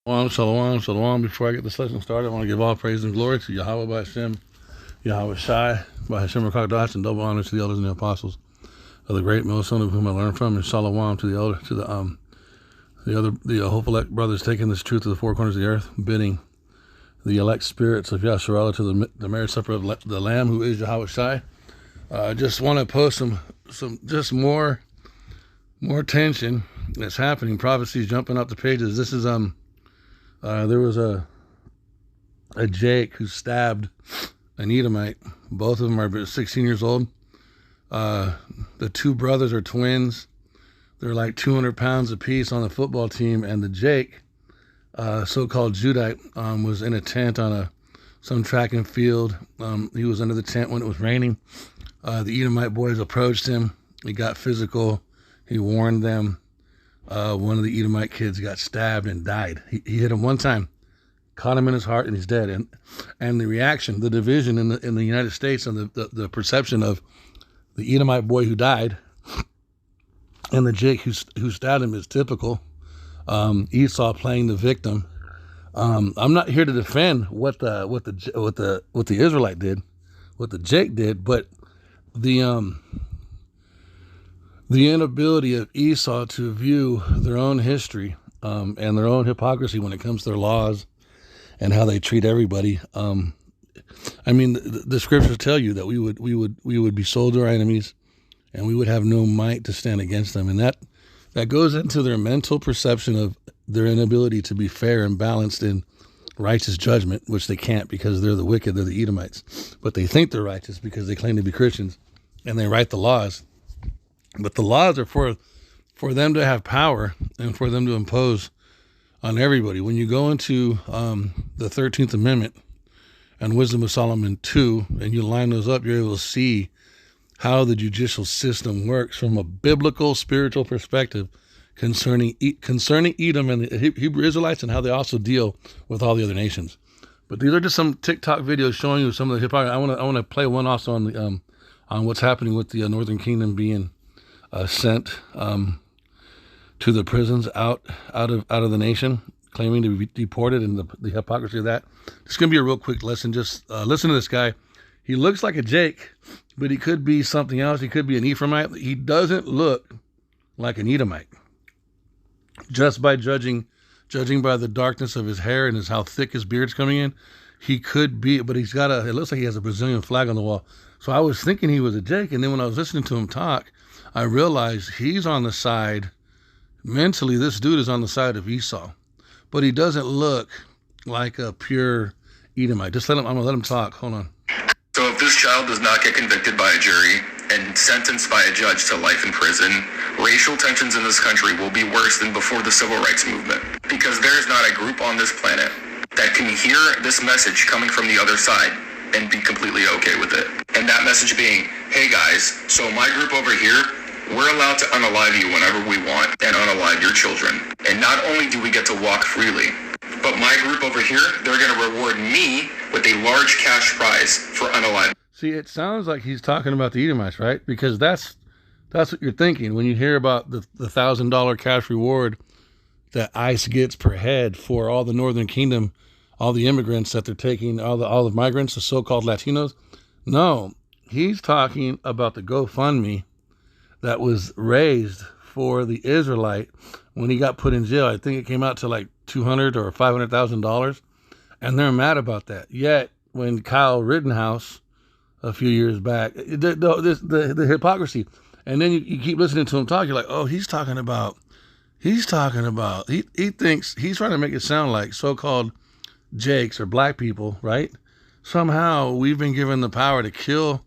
Shalom, shalom. Before I get this lesson started, I want to give all praise and glory to Yahweh by Hashem, Yahweh Shai, by Hashem Rakakdash, and double honor to the elders and the apostles of the great Milson of whom I learned from, and shalom to the elder, to the hopeful elect brothers taking this truth to the four corners of the earth, bidding the elect spirits of Yasharallah to the marriage supper of the Lamb, who is Yahweh Shai. I just want to post some just more tension that's happening. Prophecies jumping up the pages. This is there was a Jake who stabbed an Edomite. Both of them are 16 years old. The two brothers are twins. They're like 200 pounds apiece on the football team. And the Jake, so-called Judite, was in a tent on some track and field. He was under the tent when it was raining. The Edomite boys approached him. He got physical. He warned them. One of the Edomite kids got stabbed and died. He hit him one time, caught him in his heart, and he's dead. And the reaction, the division in the United States, and the perception of the Edomite boy who died and the Jake who stabbed him is typical. Esau playing the victim. I'm not here to defend what the Israelite did, what the Jake did, but the inability of Esau to view their own history and their own hypocrisy when it comes to their laws and how they treat everybody. I mean, the scriptures tell you that we would be sold to our enemies, and we would have no might to stand against them, and that goes into their mental perception of their inability to be fair and balanced in righteous judgment, which they can't because they're the wicked, they're the Edomites, but they think they're righteous because they claim to be Christians, and they write the laws. But the laws are for them to have power and for them to impose on everybody. When you go into the 13th Amendment and Wisdom of Solomon 2, and you line those up, you're able to see how the judicial system works from a biblical, spiritual perspective concerning Edom and the Hebrew Israelites, and how they also deal with all the other nations. But these are just some TikTok videos showing you some of the hypocrisy. I want to play one also on what's happening with the Northern Kingdom being sent to the prisons out of the nation, claiming to be deported, and the hypocrisy of that. It's going to be a real quick lesson. Just listen to this guy. He looks like a Jake, but he could be something else. He could be an Ephraimite. He doesn't look like an Edomite. Just by judging by the darkness of his hair and how thick his beard's coming in, he could be, but it looks like he has a Brazilian flag on the wall. So I was thinking he was a Jake, and then when I was listening to him talk, I realized he's on the side, mentally, this dude is on the side of Esau, but he doesn't look like a pure Edomite. I'm going to let him talk. Hold on. So if this child does not get convicted by a jury and sentenced by a judge to life in prison, racial tensions in this country will be worse than before the civil rights movement, because there is not a group on this planet that can hear this message coming from the other side and be completely okay with it. And that message being, hey guys, so my group over here, we're allowed to unalive you whenever we want and unalive your children. And not only do we get to walk freely, but my group over here, they're going to reward me with a large cash prize for unaliving. See, it sounds like he's talking about the Edomites, right? Because that's what you're thinking when you hear about the $1,000 cash reward that ICE gets per head for all the Northern Kingdom, all the immigrants that they're taking, all the migrants, the so-called Latinos. No, he's talking about the GoFundMe that was raised for the Israelite when he got put in jail. I think it came out to like $200,000 or $500,000, and they're mad about that. Yet when Kyle Rittenhouse a fefew years back, the hypocrisy, and then you keep listening to him talk, you're like, oh, he thinks he's trying to make it sound like so-called Jakes or black people, right? Somehow we've been given the power to kill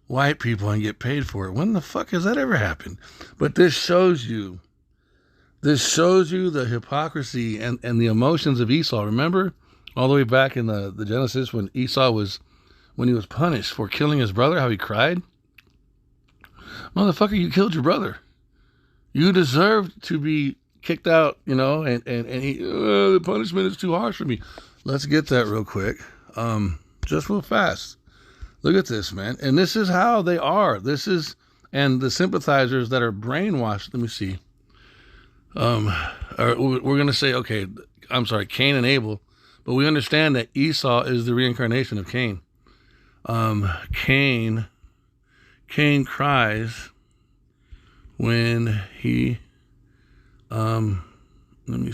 white people and get paid for it. When the fuck has that ever happened? But this shows you the hypocrisy and the emotions of Esau. Remember all the way back in the Genesis when he was punished for killing his brother, how he cried? Motherfucker, you killed your brother. You deserved to be kicked out, and he, the punishment is too harsh for me. Let's get that real quick. Just real fast. Look at this, man. And this is how they are. And the sympathizers that are brainwashed, let me see. We're going to say, okay, Cain and Abel, but we understand that Esau is the reincarnation of Cain. Cain cries when he, let me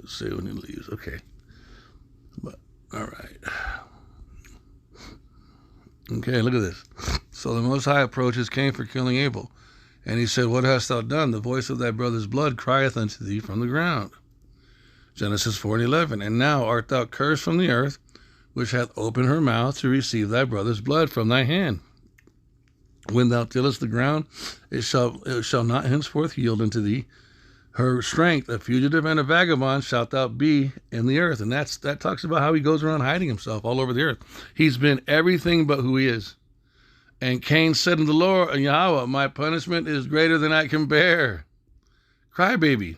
say when he leaves. Okay. But, all right. Okay, look at this. So the Most High approaches Cain for killing Abel. And he said, what hast thou done? The voice of thy brother's blood crieth unto thee from the ground. Genesis 4:11. And now art thou cursed from the earth, which hath opened her mouth to receive thy brother's blood from thy hand. When thou tillest the ground, it shall not henceforth yield unto thee her strength. A fugitive and a vagabond shalt thou be in the earth. And that talks about how he goes around hiding himself all over the earth. He's been everything but who he is. And Cain said unto the Lord, Yahweh, my punishment is greater than I can bear. Crybaby.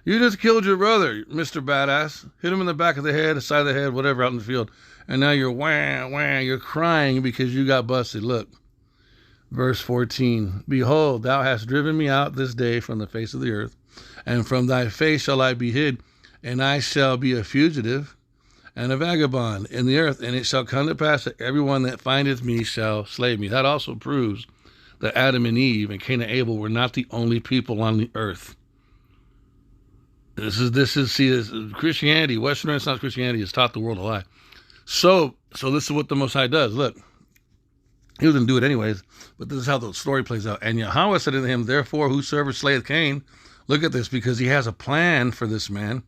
You just killed your brother, Mr. Badass. Hit him in the back of the head, the side of the head, whatever, out in the field. And now you're you're crying because you got busted. Look, verse 14. Behold, thou hast driven me out this day from the face of the earth, and from thy face shall I be hid, and I shall be a fugitive and a vagabond in the earth, and it shall come to pass that everyone that findeth me shall slay me. That also proves that Adam and Eve and Cain and Abel were not the only people on the earth. This is Christianity, Western Renaissance Christianity has taught the world a lie. So this is what the Most High does. Look, he was going to do it anyways, but this is how the story plays out. And Yahweh said unto him, therefore, whosoever slayeth Cain, look at this, because he has a plan for this man,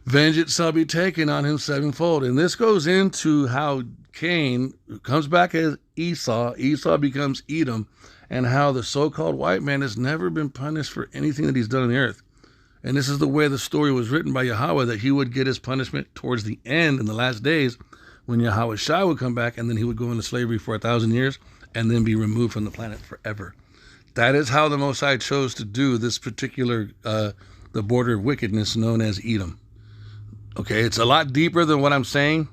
vengeance shall be taken on him sevenfold. And this goes into how Cain comes back as Esau. Esau becomes Edom, and how the so-called white man has never been punished for anything that he's done on the earth. And this is the way the story was written by Yahweh, that he would get his punishment towards the end in the last days when Yahweh Shai would come back, and then he would go into slavery for 1,000 years and then be removed from the planet forever. That is how the Most High chose to do this particular, the border of wickedness known as Edom. Okay, it's a lot deeper than what I'm saying,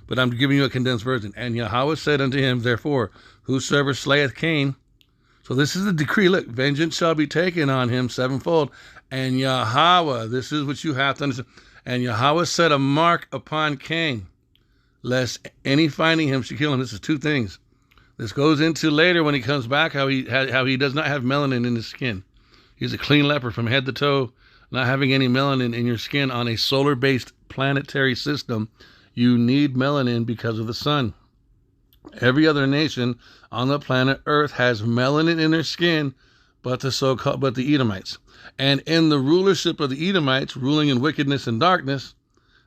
but I'm giving you a condensed version. And Yahweh said unto him, therefore, whosoever slayeth Cain, so this is the decree, look, vengeance shall be taken on him sevenfold. And Yahweh, this is what you have to understand. And Yahweh set a mark upon Cain, lest any finding him should kill him. This is two things. This goes into later when he comes back, how he does not have melanin in his skin. He's a clean leper from head to toe, not having any melanin in your skin on a solar-based planetary system. You need melanin because of the sun. Every other nation on the planet Earth has melanin in their skin, but the Edomites. And in the rulership of the Edomites, ruling in wickedness and darkness,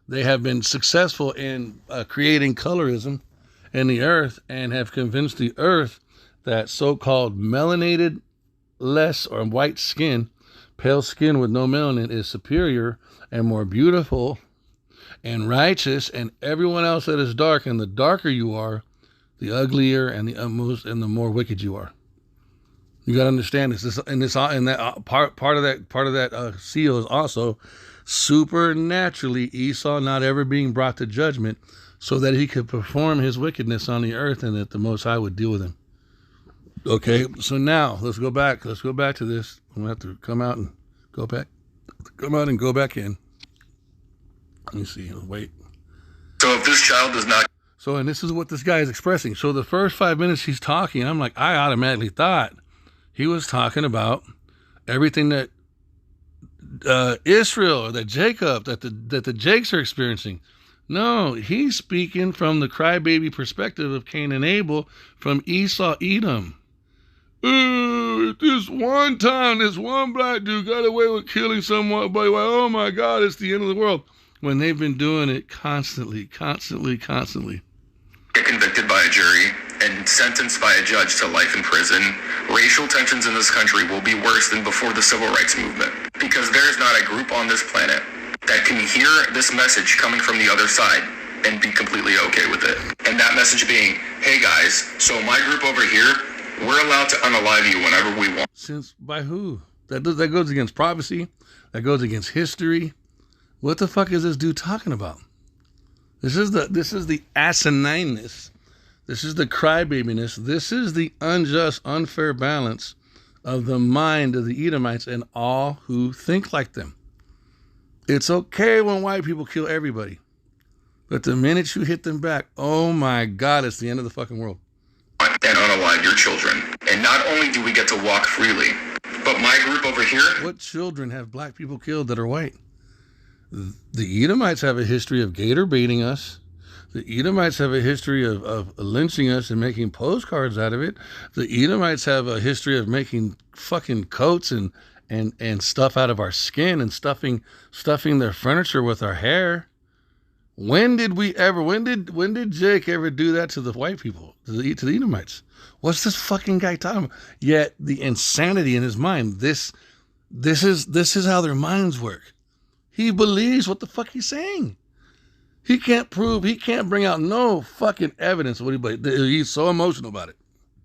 they have been successful in creating colorism in the earth, and have convinced the earth that so-called melanated, less or white skin, pale skin with no melanin, is superior and more beautiful and righteous, and everyone else that is dark, and the darker you are, the uglier and the more wicked you are. You got to understand this. Part of that seal is also supernaturally Esau not ever being brought to judgment, so that he could perform his wickedness on the earth, and that the Most High would deal with him. Okay, so now let's go back. Let's go back to this. I'm gonna have to come out and go back. Come out and go back in. Let me see. Wait. So if this child does not... So, and this is what this guy is expressing. So the first 5 minutes he's talking, I'm like, I automatically thought he was talking about everything that Israel, or that Jacob, that the Jakes are experiencing. No, he's speaking from the crybaby perspective of Cain and Abel, from Esau, Edom. This one time, this one black dude got away with killing someone, but oh my God, it's the end of the world. When they've been doing it constantly. Get convicted by a jury and sentenced by a judge to life in prison, racial tensions in this country will be worse than before the civil rights movement. Because there is not a group on this planet that can hear this message coming from the other side and be completely okay with it. And that message being, hey guys, so my group over here, we're allowed to unalive you whenever we want. Since by who? That goes against prophecy. That goes against history. What the fuck is this dude talking about? This is the asinineness. This is the crybabiness. This is the unjust, unfair balance of the mind of the Edomites and all who think like them. It's okay when white people kill everybody. But the minute you hit them back, oh my God, it's the end of the fucking world. And unalive your children. And not only do we get to walk freely, but my group over here... What children have black people killed that are white? The Edomites have a history of gator baiting us. The Edomites have a history of lynching us and making postcards out of it. The Edomites have a history of making fucking coats and stuff out of our skin and stuffing their furniture with our hair. When did Jake ever do that to the white people, to the Edomites? What's this fucking guy talking about? Yet the insanity in his mind, this is how their minds work. He believes what the fuck he's saying. He can't bring out no fucking evidence of what he's so emotional about it.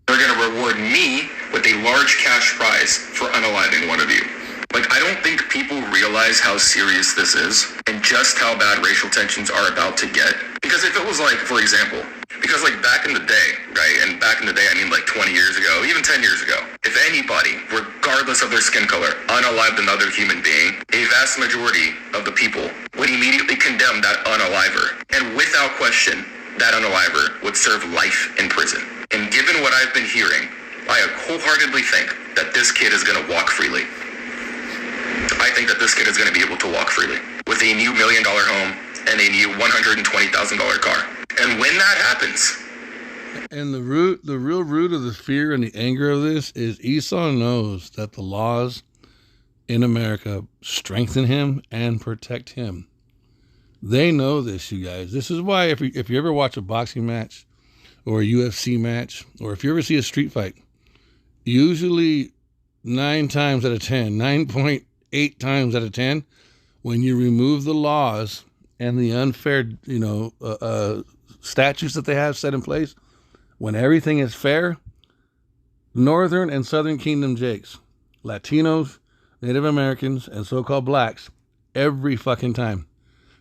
They're going to reward me with a large cash prize for unaliving one of you. Like, I don't think people realize how serious this is and just how bad racial tensions are about to get. Because if it was like, for example, because like back in the day, right, and back in the day I mean like 20 years ago, even 10 years ago, if anybody, regardless of their skin color, unalived another human being, a vast majority of the people would immediately condemn that unaliver. And without question, that unaliver would serve life in prison. And given what I've been hearing, I wholeheartedly think that this kid is going to walk freely. I think that this kid is going to be able to walk freely with a new $1 million home and a new $120,000 car. And when that happens... And the real root of the fear and the anger of this is Esau knows that the laws in America strengthen him and protect him. They know this, you guys. This is why if you ever watch a boxing match or a UFC match, or if you ever see a street fight, usually 9 times out of 10, 9.8 times out of 10, when you remove the laws and the unfair, statutes that they have set in place, when everything is fair, Northern and Southern Kingdom Jakes, Latinos, Native Americans, and so-called blacks, every fucking time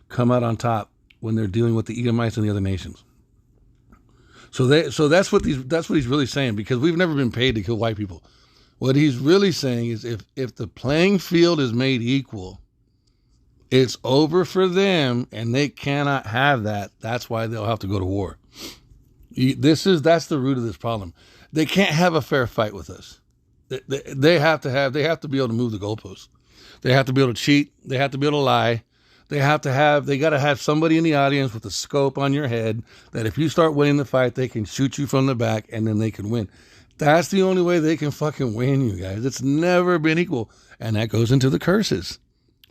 come out on top when they're dealing with the Edomites and the other nations. So that's what he's really saying, because we've never been paid to kill white people. What he's really saying is if the playing field is made equal, it's over for them, and they cannot have that. That's why they'll have to go to war. That's the root of this problem. They can't have a fair fight with us. They have to be able to move the goalposts. They have to be able to cheat. They have to be able to lie. They got to have somebody in the audience with a scope on your head that if you start winning the fight, they can shoot you from the back and then they can win. That's the only way they can fucking win, you guys. It's never been equal. And that goes into the curses.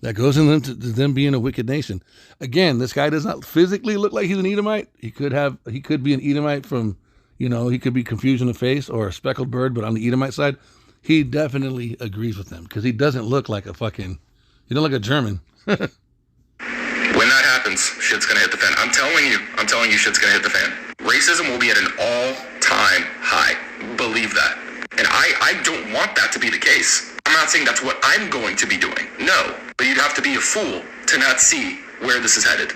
That goes into them being a wicked nation. Again, this guy does not physically look like he's an Edomite. He could be an Edomite from, he could be confused in the face or a speckled bird, but on the Edomite side, he definitely agrees with them because he doesn't look like he don't look like a German. When that happens, shit's gonna hit the fan. I'm telling you shit's gonna hit the fan. Racism will be at an all-time high. Believe that. And I don't want that to be the case. I'm not saying that's what I'm going to be doing. No. But you'd have to be a fool to not see where this is headed.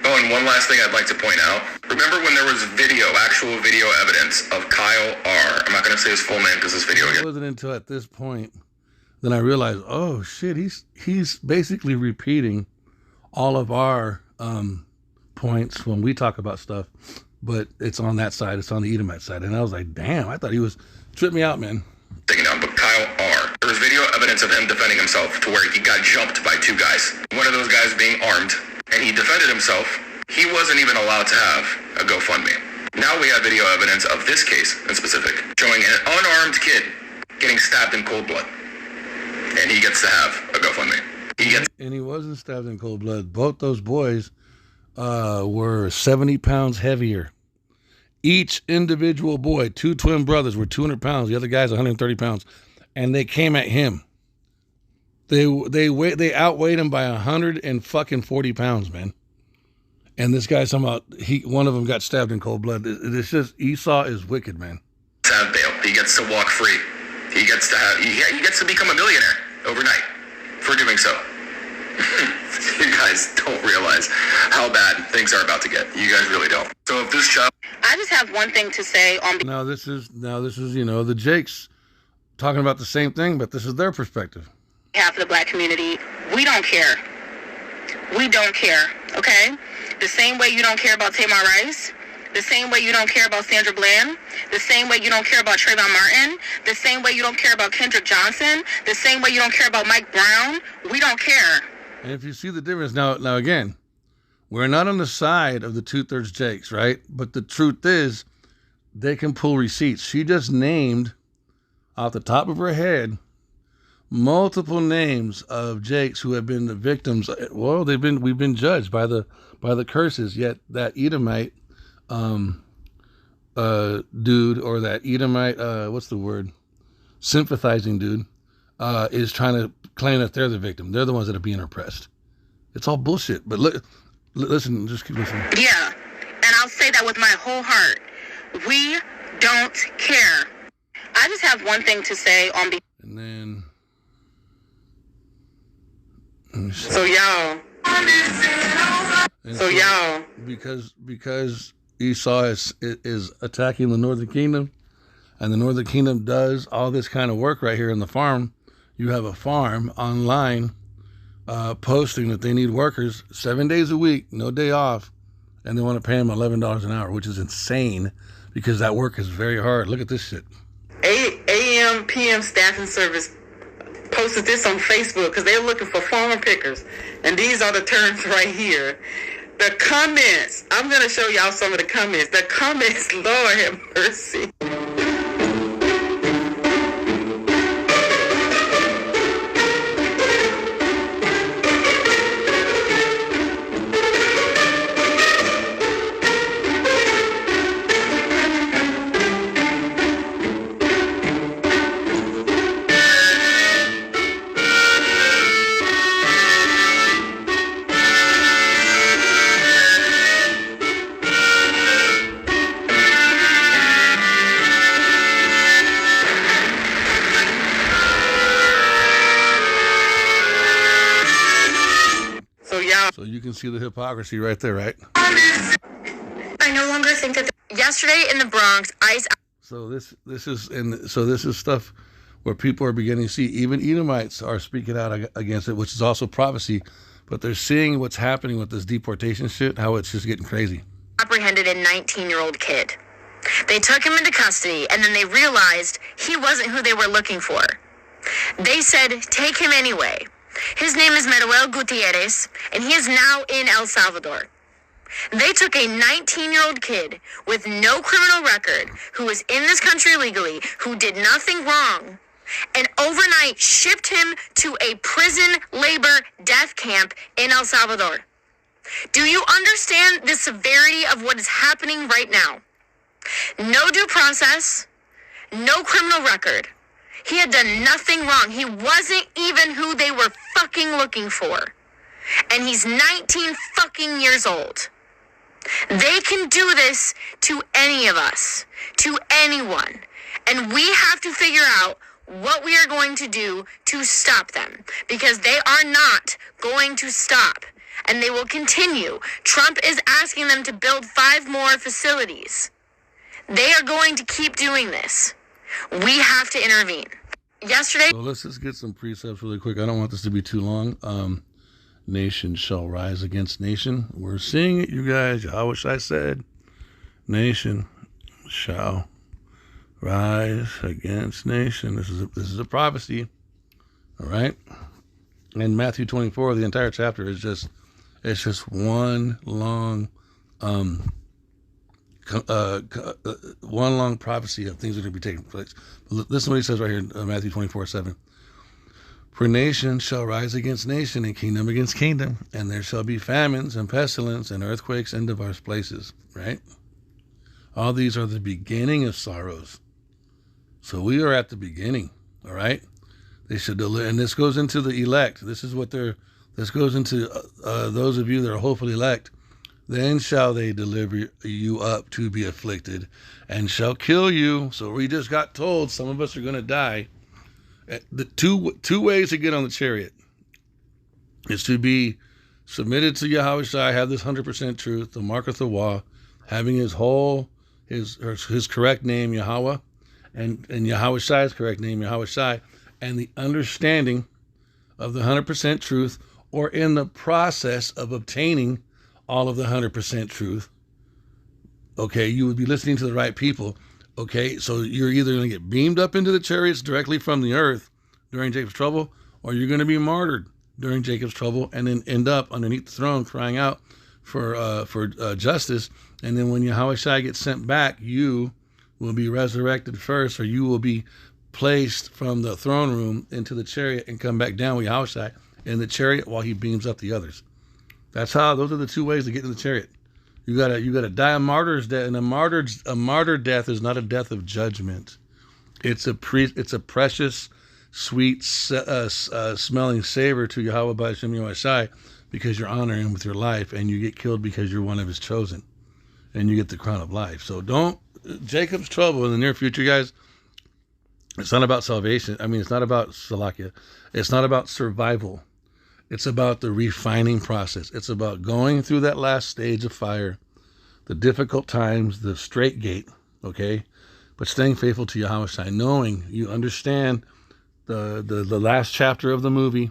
Oh, and one last thing I'd like to point out. Remember when there was actual video evidence of Kyle R. I'm not going to say his full name because this video... It wasn't until at this point then I realized, oh shit, he's basically repeating all of our points when we talk about stuff, but it's on that side, it's on the Edomite side. And I was like, damn, I thought he was tripping me out, man. Taking down, but Kyle R. There was video evidence of him defending himself to where he got jumped by 2 guys. One of those guys being armed, and he defended himself. He wasn't even allowed to have a GoFundMe. Now we have video evidence of this case in specific, showing an unarmed kid getting stabbed in cold blood. And he gets to have a GoFundMe. And he wasn't stabbed in cold blood. Both those boys were 70 pounds heavier. Each individual boy, 2 twin brothers, were 200 pounds. The other guy's 130 pounds. And they came at him. They outweighed him by 140 pounds, man. And this guy's talking about one of them got stabbed in cold blood. It's just, Esau is wicked, man. Have bail. He gets to walk free. He gets to become a millionaire overnight for doing so. You guys don't realize how bad things are about to get. You guys really don't. So if this child... I just have one thing to say on... Now this is the Jakes talking about the same thing, but this is their perspective. Behalf of the black community, we don't care We don't care, okay? The same way you don't care about Tamar Rice, the same way you don't care about Sandra Bland, the same way you don't care about Trayvon Martin, the same way you don't care about Kendrick Johnson, the same way you don't care about Mike Brown, we don't care. And if you see the difference, now again, we're not on the side of the 2/3 Jakes, right? But the truth is, they can pull receipts. She just named, off the top of her head, multiple names of Jakes who have been the victims. Well, we've been judged by the curses. Yet that Edomite dude, or that Edomite what's the word? Sympathizing dude is trying to claim that they're the victim. They're the ones that are being oppressed. It's all bullshit. But listen, just keep listening. Yeah, and I'll say that with my whole heart. We don't care. I just have one thing to say on behalf. And then. So y'all. Because Esau is attacking the Northern Kingdom, and the Northern Kingdom does all this kind of work right here in the farm. You have a farm online posting that they need workers 7 days a week, no day off, and they want to pay them $11 an hour, which is insane because that work is very hard. Look at this shit. AM, PM staffing service posted this on Facebook because they're looking for farmer pickers. And these are the terms right here. The comments, I'm going to show y'all some of the comments. The comments, Lord have mercy. So you can see the hypocrisy right there, right? I no longer think that yesterday in the Bronx, ICE. So this is stuff where people are beginning to see. Even Edomites are speaking out against it, which is also prophecy. But they're seeing what's happening with this deportation shit, how it's just getting crazy. Apprehended a 19-year-old kid. They took him into custody, and then they realized he wasn't who they were looking for. They said, take him anyway. His name is Manuel Gutierrez, and he is now in El Salvador. They took a 19-year-old kid with no criminal record, who was in this country legally, who did nothing wrong, and overnight shipped him to a prison labor death camp in El Salvador. Do you understand the severity of what is happening right now? No due process, no criminal record. He had done nothing wrong. He wasn't even who they were fucking looking for. And he's 19 fucking years old. They can do this to any of us, to anyone. And we have to figure out what we are going to do to stop them, because they are not going to stop, and they will continue. Trump is asking them to build 5 more facilities. They are going to keep doing this. We have to intervene. Yesterday. So let's just get some precepts really quick. I don't want this to be too long. Nation shall rise against nation. We're seeing it, you guys. I wish I said, nation shall rise against nation. This is a prophecy. All right. And Matthew 24, the entire chapter is just one long one long prophecy of things that are going to be taking place. Listen to what he says right here in Matthew 24:7. For nation shall rise against nation, and kingdom against kingdom, and there shall be famines and pestilence and earthquakes in diverse places. Right? All these are the beginning of sorrows. So we are at the beginning. All right? They should deliver, and this goes into the elect. This goes into those of you that are hopefully elect. Then shall they deliver you up to be afflicted, and shall kill you. So we just got told some of us are going to die. The two ways to get on the chariot is to be submitted to Yahushua, have this 100% truth, the mark of the law, having his correct name Yahweh, and Yahushua's correct name Yahushua, and the understanding of the 100% truth, or in the process of obtaining all of the 100% truth, okay, you would be listening to the right people. Okay, so you're either going to get beamed up into the chariots directly from the earth during Jacob's trouble, or you're going to be martyred during Jacob's trouble and then end up underneath the throne crying out for justice. And then when Yahushua gets sent back, you will be resurrected first, or you will be placed from the throne room into the chariot and come back down with Yahushua in the chariot while he beams up the others. Those are the two ways to get in the chariot. You gotta die a martyr's death, and a martyr death is not a death of judgment. It's a precious, sweet, smelling savor to Yahweh B'Hashem Yahushai, because you're honoring him with your life, and you get killed because you're one of his chosen, and you get the crown of life. So Jacob's trouble in the near future, guys. It's not about salvation. I mean, it's not about Salakia. It's not about survival. It's about the refining process. It's about going through that last stage of fire, the difficult times, the straight gate, okay? But staying faithful to Yahushua, knowing you understand the last chapter of the movie,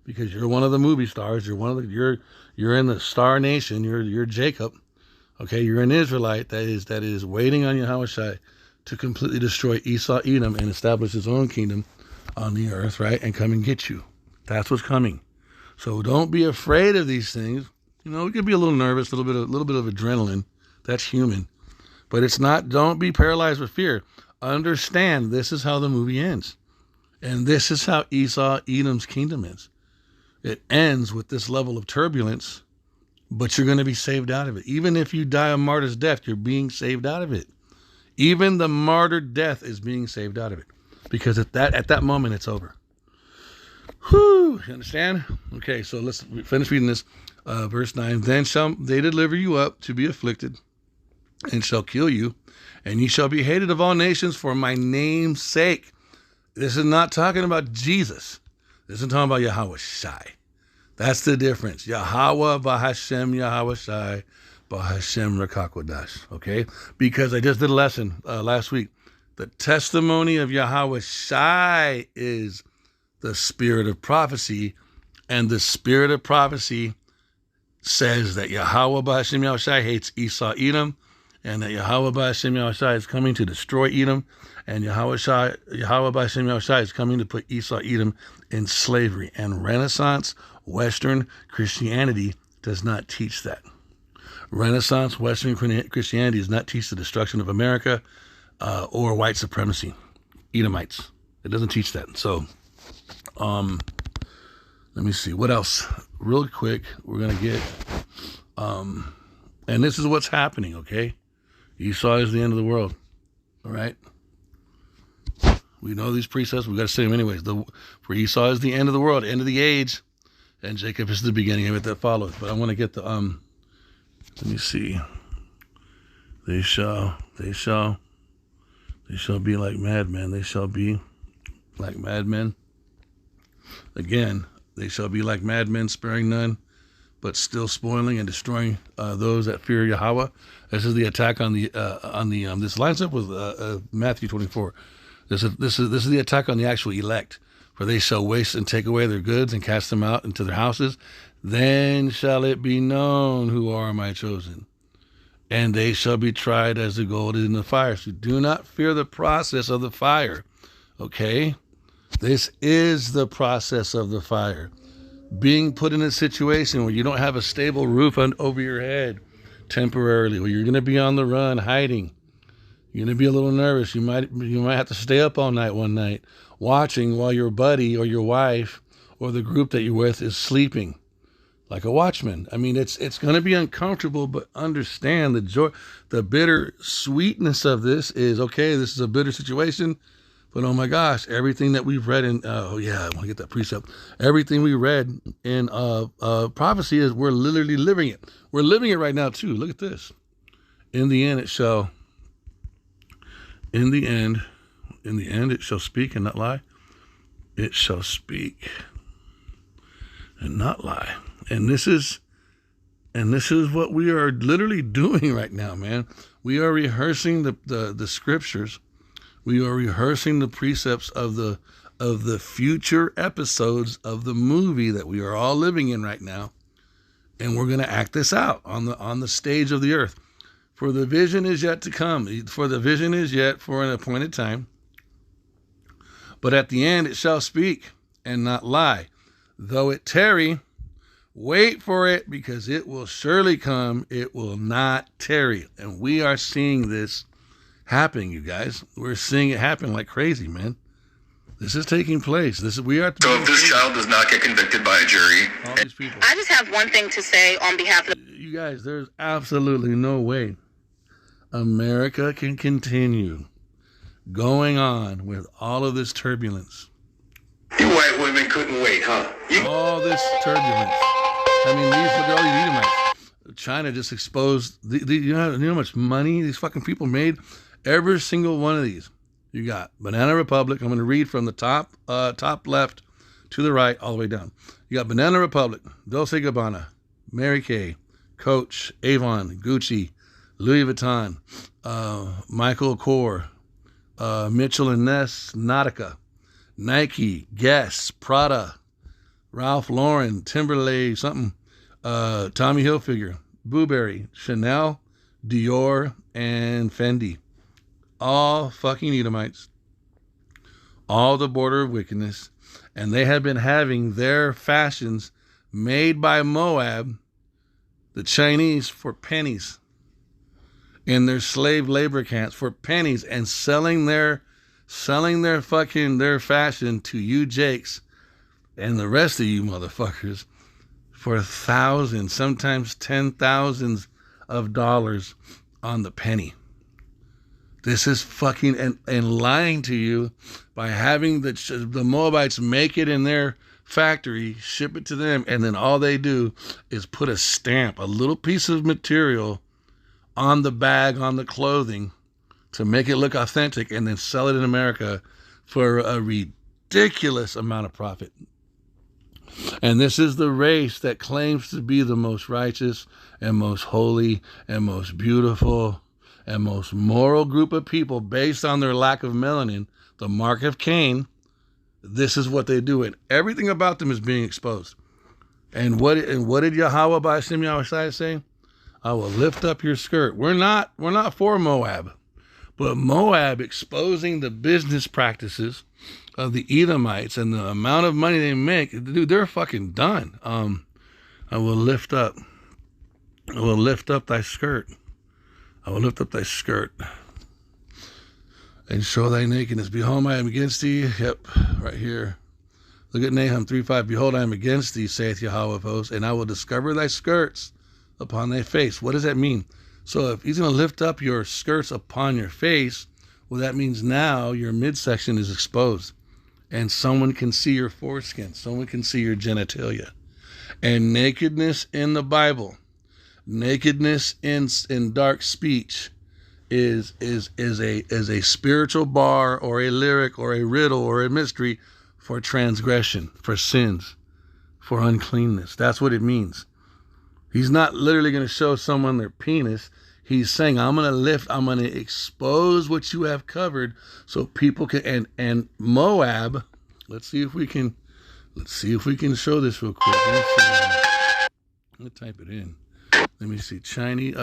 because you're one of the movie stars. You're in the star nation. You're Jacob, okay? You're an Israelite that is waiting on Yahushua to completely destroy Esau, Edom, and establish his own kingdom on the earth, right? And come and get you. That's what's coming. So don't be afraid of these things. You know, we could be a little nervous, a little bit of adrenaline. That's human. But it's not, don't be paralyzed with fear. Understand this is how the movie ends. And this is how Esau, Edom's kingdom is. It ends with this level of turbulence, but you're going to be saved out of it. Even if you die a martyr's death, you're being saved out of it. Even the martyr death is being saved out of it. Because at that moment, it's over. Whew, you understand? Okay, so let's finish reading this. Verse 9, then shall they deliver you up to be afflicted, and shall kill you, and ye shall be hated of all nations for my name's sake. This is not talking about Jesus. This is talking about Yahweh Shai. That's the difference. Yahweh Bahashem Yahweh Shai Bahashem Rakakwadash. Okay? Because I just did a lesson last week. The testimony of Yahweh Shai is the spirit of prophecy, and the spirit of prophecy says that Yahweh B'Hashem Yahushai hates Esau, Edom, and that Yahweh B'Hashem Yahushai is coming to destroy Edom, and Yahweh B'Hashem Yahushai is coming to put Esau, Edom in slavery. And Renaissance Western Christianity does not teach that. Renaissance Western Christianity does not teach the destruction of America or white supremacy, Edomites. It doesn't teach that. So, let me see what else real quick we're going to get. And this is what's happening. Okay. Esau is the end of the world. All right. We know these precepts. We got to say them anyways. For Esau is the end of the world, end of the age. And Jacob is the beginning of it that follows. But I want to get the, let me see. They shall be like madmen. They shall be like madmen. Again, they shall be like madmen, sparing none, but still spoiling and destroying those that fear Yahweh. This is the attack on the this lines up with Matthew 24. This is the attack on the actual elect. For they shall waste and take away their goods and cast them out into their houses. Then shall it be known who are my chosen, and they shall be tried as the gold in the fire. So do not fear the process of the fire. Okay. This is the process of the fire. Being put in a situation where you don't have a stable roof over your head temporarily, where you're going to be on the run, hiding. You're going to be a little nervous. You might have to stay up all night one night, watching while your buddy or your wife or the group that you're with is sleeping, like a watchman. I mean, it's going to be uncomfortable, but understand the joy, the bitter sweetness of this is, okay, this is a bitter situation. But oh my gosh, everything that we've read in, I want to get that precept. Everything we read in prophecy is we're literally living it. We're living it right now too. Look at this. In the end, it shall speak and not lie. It shall speak and not lie. And this is what we are literally doing right now, man. We are rehearsing the scriptures. We are rehearsing the precepts of the of the future episodes of the movie that we are all living in right now. And we're going to act this out on the stage of the earth. For the vision is yet to come. For the vision is yet for an appointed time. But at the end it shall speak and not lie. Though it tarry, wait for it, because it will surely come. It will not tarry. And we are seeing this happening, you guys. We're seeing it happen like crazy, man. This is taking place. We are. So if this child does not get convicted by a jury, all these people. I just have one thing to say on behalf of You guys, there's absolutely no way America can continue going on with all of this turbulence. You white women couldn't wait, huh? All this turbulence. I mean, these are all you Edomites. China just exposed. You know how much money these fucking people made? Every single one of these. You got Banana Republic. I'm going to read from the top left to the right, all the way down. You got Banana Republic, Dolce & Gabbana, Mary Kay, Coach, Avon, Gucci, Louis Vuitton, Michael Kors, Mitchell & Ness, Nautica, Nike, Guess, Prada, Ralph Lauren, Timberlake, something, Tommy Hilfiger, Burberry, Chanel, Dior, and Fendi. All fucking Edomites. All the border of wickedness. And they have been having their fashions made by Moab, the Chinese, for pennies. In their slave labor camps for pennies, and selling their fashion to you Jakes and the rest of you motherfuckers for thousands, sometimes $10,000s of dollars on the penny. This is fucking and lying to you by having the Moabites make it in their factory, ship it to them, and then all they do is put a stamp, a little piece of material on the bag, on the clothing, to make it look authentic, and then sell it in America for a ridiculous amount of profit. And this is the race that claims to be the most righteous and most holy and most beautiful and most moral group of people based on their lack of melanin, the Mark of Cain. This is what they do, and everything about them is being exposed. And what did Yahweh by Hashem Yahweh say? I will lift up your skirt. We're not for Moab, but Moab exposing the business practices of the Edomites and the amount of money they make, dude, they're fucking done. I will lift up thy skirt. I will lift up thy skirt and show thy nakedness. Behold, I am against thee. Yep, right here. Look at Nahum 3:5. Behold, I am against thee, saith Yahweh of hosts, and I will discover thy skirts upon thy face. What does that mean? So if he's going to lift up your skirts upon your face, well, that means now your midsection is exposed, and someone can see your foreskin. Someone can see your genitalia. And nakedness in the Bible, nakedness in dark speech is a spiritual bar or a lyric or a riddle or a mystery for transgression, for sins, for uncleanness. That's what it means. He's not literally going to show someone their penis. He's saying, I'm going to expose what you have covered so people can, and Moab, let's see if we can show this real quick. Let me type it in. Let me see. Chinese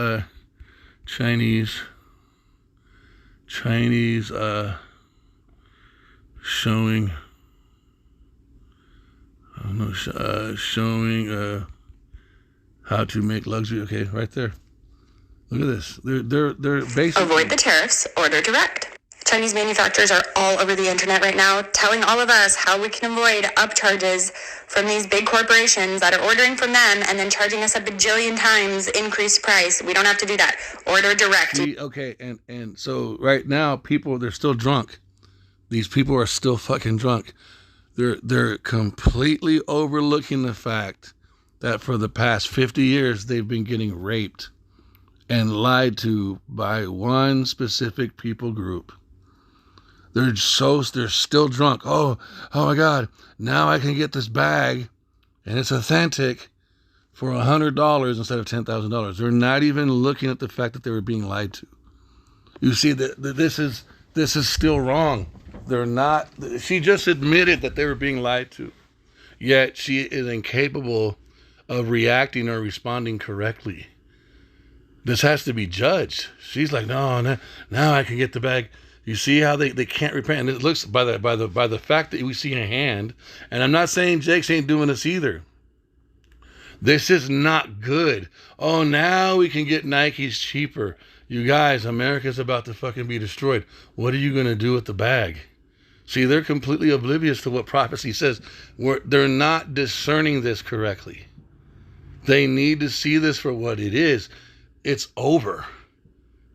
showing, I don't know, showing how to make luxury. Okay, right there. Look at this. They're basically avoid the tariffs, order direct. Chinese manufacturers are all over the internet right now telling all of us how we can avoid upcharges from these big corporations that are ordering from them and then charging us a bajillion times increased price. We don't have to do that. Order direct. Okay, and so right now they're still drunk. These people are still fucking drunk. They're completely overlooking the fact that for the past 50 years they've been getting raped and lied to by one specific people group. They're still drunk. Oh my God! Now I can get this bag, and it's authentic, for $100 instead of $10,000. They're not even looking at the fact that they were being lied to. You see that this is still wrong. They're not. She just admitted that they were being lied to. Yet she is incapable of reacting or responding correctly. This has to be judged. She's like, no, now I can get the bag. You see how they can't repent. And it looks by the fact that we see a hand. And I'm not saying Jake's ain't doing this either. This is not good. Oh, now we can get Nikes cheaper. You guys, America's about to fucking be destroyed. What are you going to do with the bag? See, they're completely oblivious to what prophecy says. They're not discerning this correctly. They need to see this for what it is. It's over.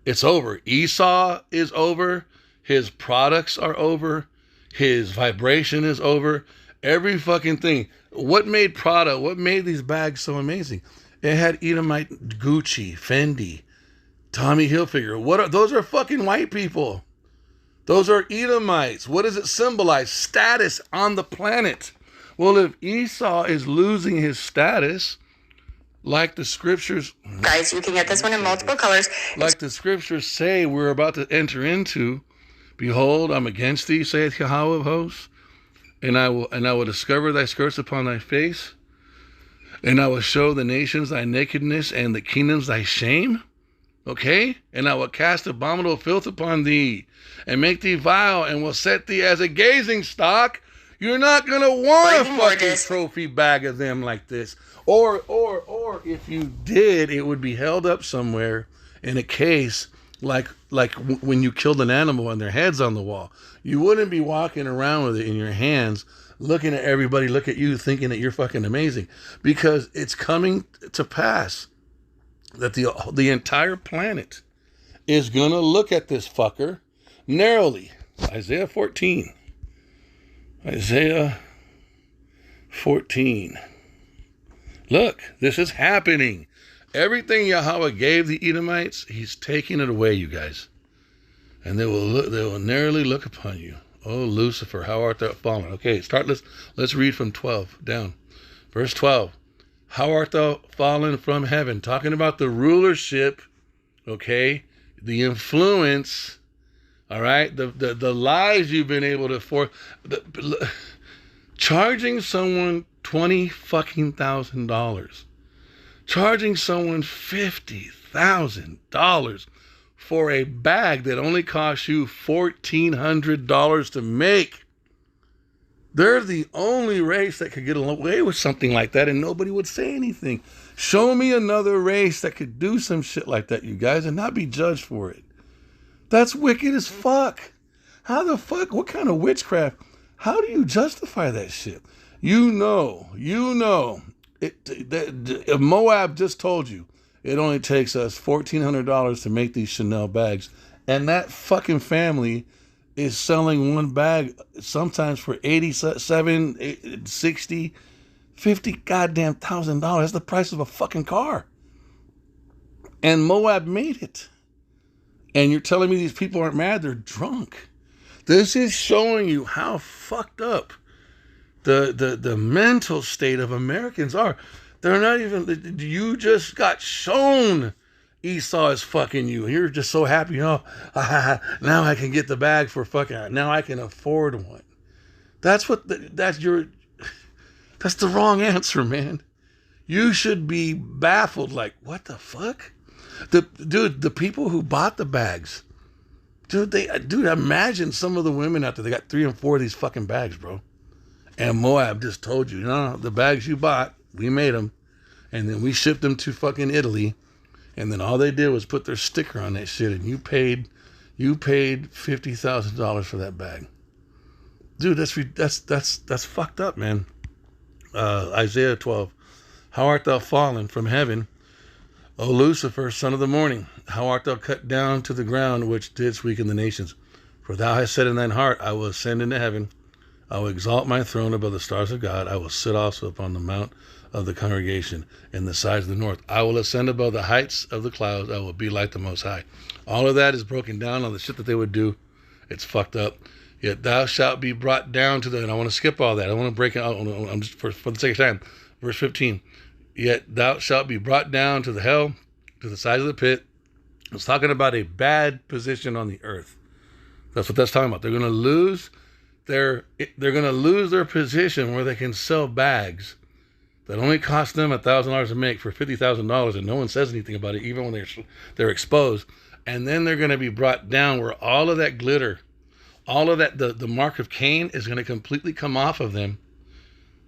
It's over. Esau is over. His products are over. His vibration is over. Every fucking thing. What made Prada, what made these bags so amazing? It had Edomite Gucci, Fendi, Tommy Hilfiger. Those are fucking white people. Those are Edomites. What does it symbolize? Status on the planet. Well, if Esau is losing his status, like the scriptures... Guys, you can get this one in multiple colors. Like the scriptures say we're about to enter into, behold, I'm against thee, saith Yahweh of hosts, and I will discover thy skirts upon thy face, and I will show the nations thy nakedness and the kingdoms thy shame. Okay? And I will cast abominable filth upon thee, and make thee vile, and will set thee as a gazing stock. You're not going to want a fucking trophy bag of them like this. Or if you did, it would be held up somewhere in a case like when you killed an animal and their head's on the wall. You wouldn't be walking around with it in your hands, looking at everybody, look at you, thinking that you're fucking amazing. Because it's coming to pass that the entire planet is going to look at this fucker narrowly. Isaiah 14. Isaiah 14. Look, this is happening. Everything Yahweh gave the Edomites, he's taking it away, you guys. And they will narrowly look upon you. Oh, Lucifer, how art thou fallen? Okay, let's read from 12 down. Verse 12. How art thou fallen from heaven? Talking about the rulership, okay? The influence, all right? The lies you've been able to charging someone $20,000, charging someone $50,000 for a bag that only costs you $1,400 to make. They're the only race that could get away with something like that and nobody would say anything. Show me another race that could do some shit like that, you guys, and not be judged for it. That's wicked as fuck. How the fuck? What kind of witchcraft? How do you justify that shit? You know. If Moab just told you it only takes us $1,400 to make these Chanel bags, and that fucking family is selling one bag sometimes for $87, $60, $50 goddamn $1,000. That's the price of a fucking car. And Moab made it. And you're telling me these people aren't mad? They're drunk. This is showing you how fucked up the mental state of Americans are. They're not even, you just got shown Esau is fucking you. You're just so happy, now I can get the bag for fucking, now I can afford one. That's the wrong answer, man. You should be baffled, like, what the fuck? The people who bought the bags, dude, imagine some of the women out there, they got 3 and 4 of these fucking bags, bro. And Moab just told you, no, the bags you bought, we made them, and then we shipped them to fucking Italy. And then all they did was put their sticker on that shit, and you paid $50,000 for that bag, dude. That's fucked up, man. Isaiah 12. How art thou fallen from heaven, O Lucifer, son of the morning? How art thou cut down to the ground, which didst weaken the nations? For thou hast said in thine heart, I will ascend into heaven. I will exalt my throne above the stars of God. I will sit also upon the mount of the congregation in the sides of the north. I will ascend above the heights of the clouds. I will be like the Most High. All of that is broken down on the shit that they would do. It's fucked up. Yet thou shalt be brought down to the, and I want to skip all that. I want to break it out. I'm just for the sake of time. Verse 15. Yet thou shalt be brought down to the hell, to the sides of the pit. It's talking about a bad position on the earth. That's what that's talking about. They're going to lose they're going to lose their position where they can sell bags that only cost them $1,000 to make for $50,000, and no one says anything about it, even when they're exposed. And then they're going to be brought down where all of that glitter, all of that, the mark of Cain is going to completely come off of them.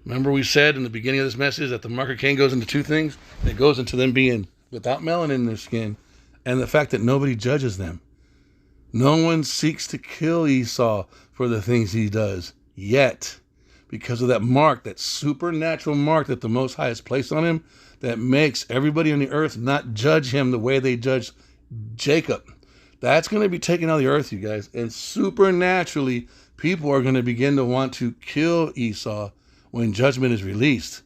Remember we said in the beginning of this message that the mark of Cain goes into two things. It goes into them being without melanin in their skin, and the fact that nobody judges them. No one seeks to kill Esau for the things he does, yet, because of that mark, that supernatural mark that the Most High has placed on him, that makes everybody on the earth not judge him the way they judge Jacob. That's going to be taken out of the earth, you guys. And supernaturally, people are going to begin to want to kill Esau when judgment is released.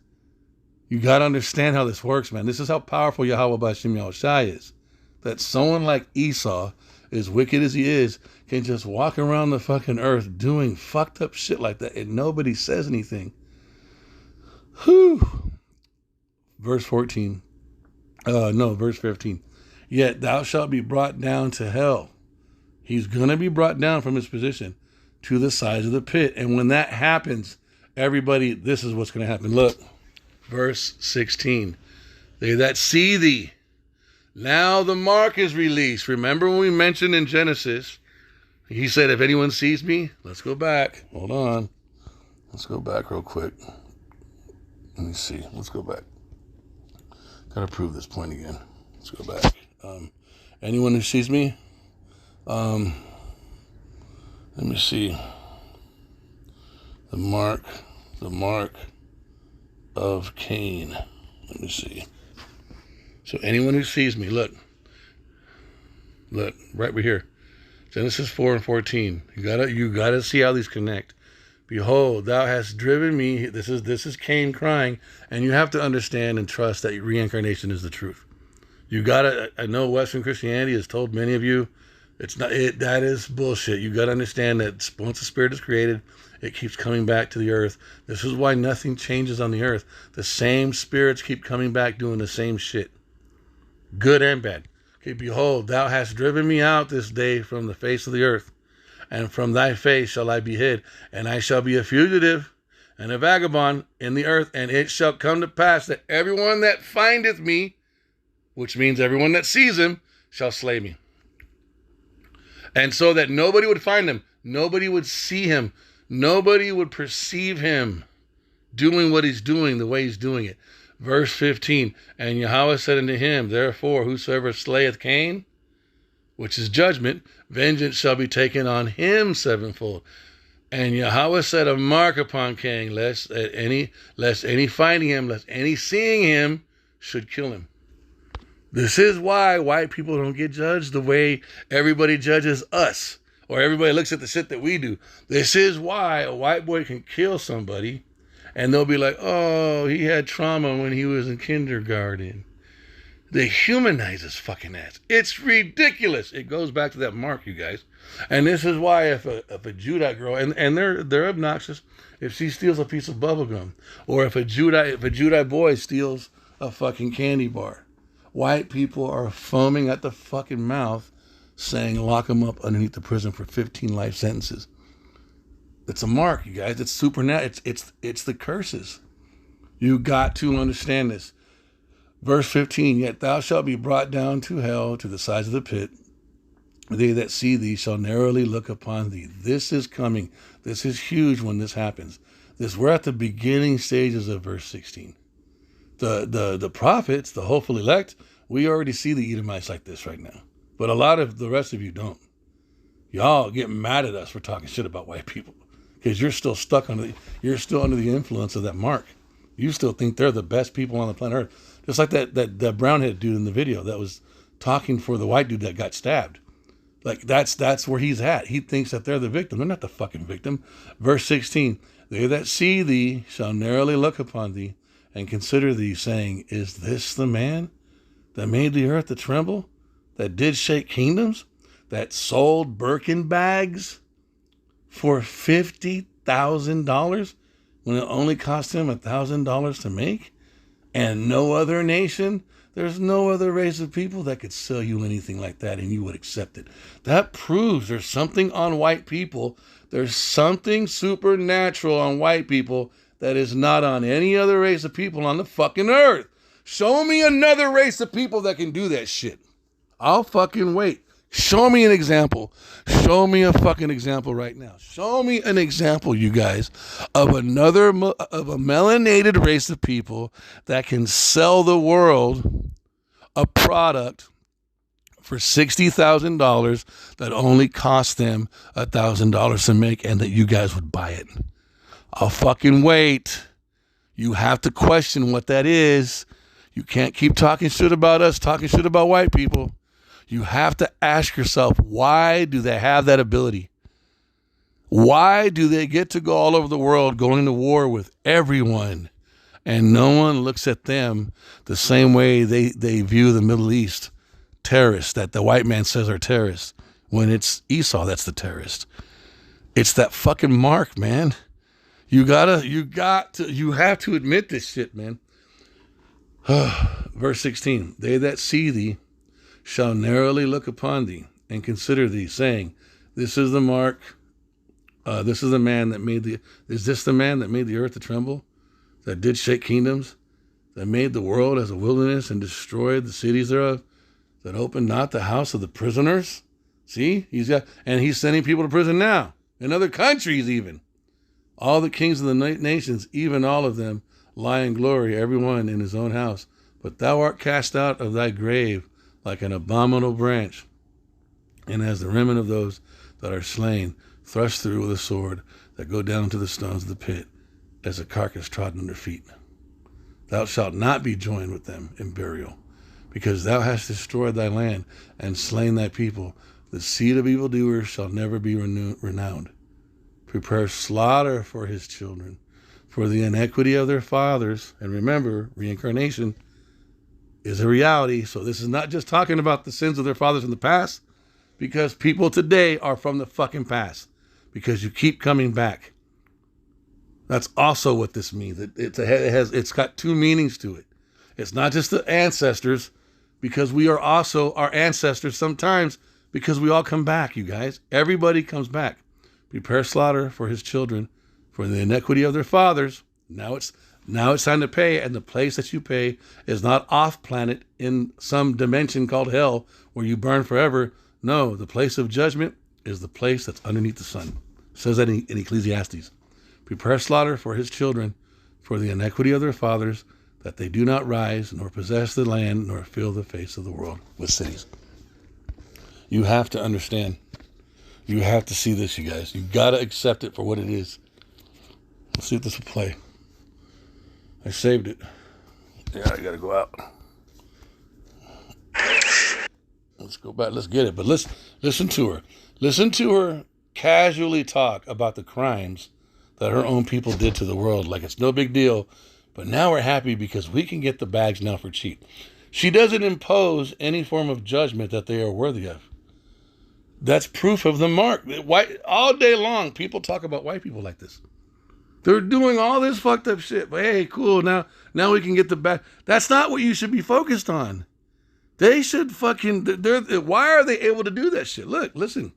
You got to understand how this works, man. This is how powerful Yahweh B'Shem Yahushai is. That someone like Esau, as wicked as he is, can just walk around the fucking earth doing fucked up shit like that and nobody says anything. Whew. Verse 15. Yet thou shalt be brought down to hell. He's going to be brought down from his position to the sides of the pit. And when that happens, everybody, this is what's going to happen. Look, verse 16. They that see thee, now the mark is released. Remember when we mentioned in Genesis, he said, if anyone sees me, let's go back. Hold on. Let's go back real quick. Let me see. Let's go back. Got to prove this point again. Let's go back. Anyone who sees me, let me see. The mark of Cain. Let me see. So anyone who sees me, look, right here. Genesis 4:14. You gotta see how these connect. Behold, thou hast driven me. This is Cain crying, and you have to understand and trust that reincarnation is the truth. I know Western Christianity has told many of you that is bullshit. You gotta understand that once the spirit is created, it keeps coming back to the earth. This is why nothing changes on the earth. The same spirits keep coming back doing the same shit. Good and bad. Okay, behold, thou hast driven me out this day from the face of the earth, and from thy face shall I be hid, and I shall be a fugitive and a vagabond in the earth, and it shall come to pass that everyone that findeth me, which means everyone that sees him, shall slay me. And so that nobody would find him, nobody would see him, nobody would perceive him doing what he's doing the way he's doing it. Verse 15, and Yahweh said unto him, therefore, whosoever slayeth Cain, which is judgment, vengeance shall be taken on him sevenfold. And Yahweh set a mark upon Cain, lest any finding him, lest any seeing him should kill him. This is why white people don't get judged the way everybody judges us, or everybody looks at the shit that we do. This is why a white boy can kill somebody, and they'll be like, oh, he had trauma when he was in kindergarten. They humanize his fucking ass. It's ridiculous. It goes back to that mark, you guys. And this is why if a Judite girl, and they're obnoxious, if she steals a piece of bubble gum, or if a Judite boy steals a fucking candy bar, white people are foaming at the fucking mouth saying lock them up underneath the prison for 15 life sentences. It's a mark, you guys. It's supernatural. It's the curses. You got to understand this. Verse 15, yet thou shalt be brought down to hell, to the sides of the pit. They that see thee shall narrowly look upon thee. This is coming. This is huge when this happens. We're at the beginning stages of verse 16. The prophets, the hopeful elect, we already see the Edomites like this right now. But a lot of the rest of you don't. Y'all get mad at us for talking shit about white people. Because you're still you're still under the influence of that mark. You still think they're the best people on the planet Earth. Just like that brownhead dude in the video that was talking for the white dude that got stabbed. Like that's where he's at. He thinks that they're the victim. They're not the fucking victim. Verse 16, they that see thee shall narrowly look upon thee and consider thee, saying, is this the man that made the earth to tremble, that did shake kingdoms, that sold Birkin bags for $50,000 when it only cost him $1,000 to make? And no other nation There's no other race of people that could sell you anything like that and you would accept it. That proves there's something on white people. There's something supernatural on white people that is not on any other race of people on the fucking earth. Show me another race of people that can do that shit. I'll fucking wait. Show me an example. Show me a fucking example right now. Show me an example, you guys, of a melanated race of people that can sell the world a product for $60,000 that only cost them $1,000 to make, and that you guys would buy it. I'll fucking wait. You have to question what that is. You can't keep talking shit about us, talking shit about white people. You have to ask yourself, why do they have that ability? Why do they get to go all over the world going to war with everyone, and no one looks at them the same way they view the Middle East terrorists that the white man says are terrorists, when it's Esau that's the terrorist? It's that fucking Mark, man. You have to admit this shit, man. Verse 16, they that see thee shall narrowly look upon thee and consider thee, saying, this is the mark, this is the man that made is this the man that made the earth to tremble, that did shake kingdoms, that made the world as a wilderness and destroyed the cities thereof, that opened not the house of the prisoners? See, he's sending people to prison now, in other countries even. All the kings of the nations, even all of them, lie in glory, every one in his own house. But thou art cast out of thy grave like an abominable branch, and as the remnant of those that are slain, thrust through with a sword, that go down to the stones of the pit, as a carcass trodden under feet. Thou shalt not be joined with them in burial, because thou hast destroyed thy land and slain thy people. The seed of evildoers shall never be renowned. Prepare slaughter for his children, for the iniquity of their fathers. And remember, reincarnation is a reality. So this is not just talking about the sins of their fathers in the past, because people today are from the fucking past, because you keep coming back. That's also what this means. It's got two meanings to it. It's not just the ancestors, because we are also our ancestors sometimes, because we all come back, you guys. Everybody comes back. Prepare slaughter for his children, for the iniquity of their fathers. Now it's time to pay, and the place that you pay is not off planet in some dimension called hell where you burn forever. No, the place of judgment is the place that's underneath the sun. It says that in Ecclesiastes. Prepare slaughter for his children, for the iniquity of their fathers, that they do not rise, nor possess the land, nor fill the face of the world with cities. You have to understand. You have to see this, you guys. You got to accept it for what it is. Let's see if this will play. I saved it. Yeah, I got to go out. Let's go back. Let's get it. But listen to her. Listen to her casually talk about the crimes that her own people did to the world. Like it's no big deal. But now we're happy because we can get the bags now for cheap. She doesn't impose any form of judgment that they are worthy of. That's proof of the mark. All day long, people talk about white people like this. They're doing all this fucked up shit. But hey, cool, now we can get the back. That's not what you should be focused on. They should why are they able to do that shit? Look, listen.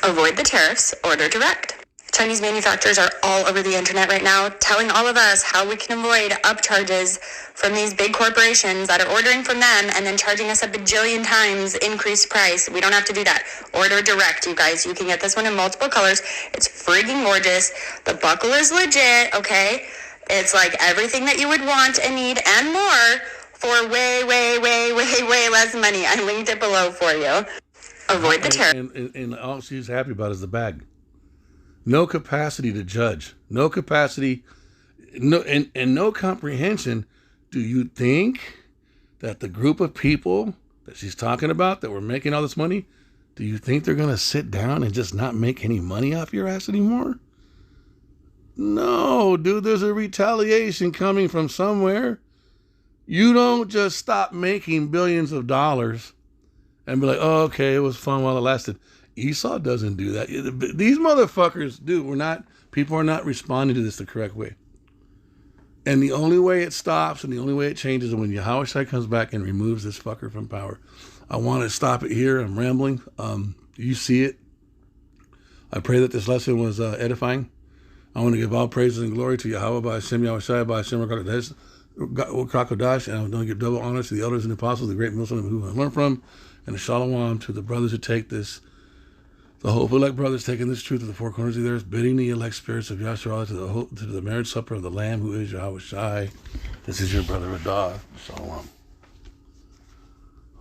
Avoid the tariffs, order direct. Chinese manufacturers are all over the internet right now telling all of us how we can avoid upcharges from these big corporations that are ordering from them and then charging us a bajillion times increased price. We don't have to do that. Order direct, you guys. You can get this one in multiple colors. It's freaking gorgeous. The buckle is legit, okay? It's like everything that you would want and need and more for way, way, way, way, way less money. I linked it below for you. Avoid the tariff. And all she's happy about is the bag. No capacity to judge. No capacity, and no comprehension. Do you think that the group of people that she's talking about that were making all this money, do you think they're going to sit down and just not make any money off your ass anymore? No, dude, there's a retaliation coming from somewhere. You don't just stop making billions of dollars and be like, oh, okay, it was fun while it lasted. Esau doesn't do that. These motherfuckers, dude, people are not responding to this the correct way. And the only way it stops and the only way it changes is when Yahweh Shai comes back and removes this fucker from power. I want to stop it here. I'm rambling. You see it. I pray that this lesson was edifying. I want to give all praises and glory to Yahweh by Hashem Yahweh Shai by Hashem Krakodash, and I'm going to give double honor to the elders and apostles, the great Muslim who I learned from, and a shalom to the brothers who take this, the hopeful elect brothers taking this truth to the four corners of the earth, bidding the elect spirits of Yahshua to the marriage supper of the Lamb who is Yahweh Shai. This is your brother Radah. Shalom.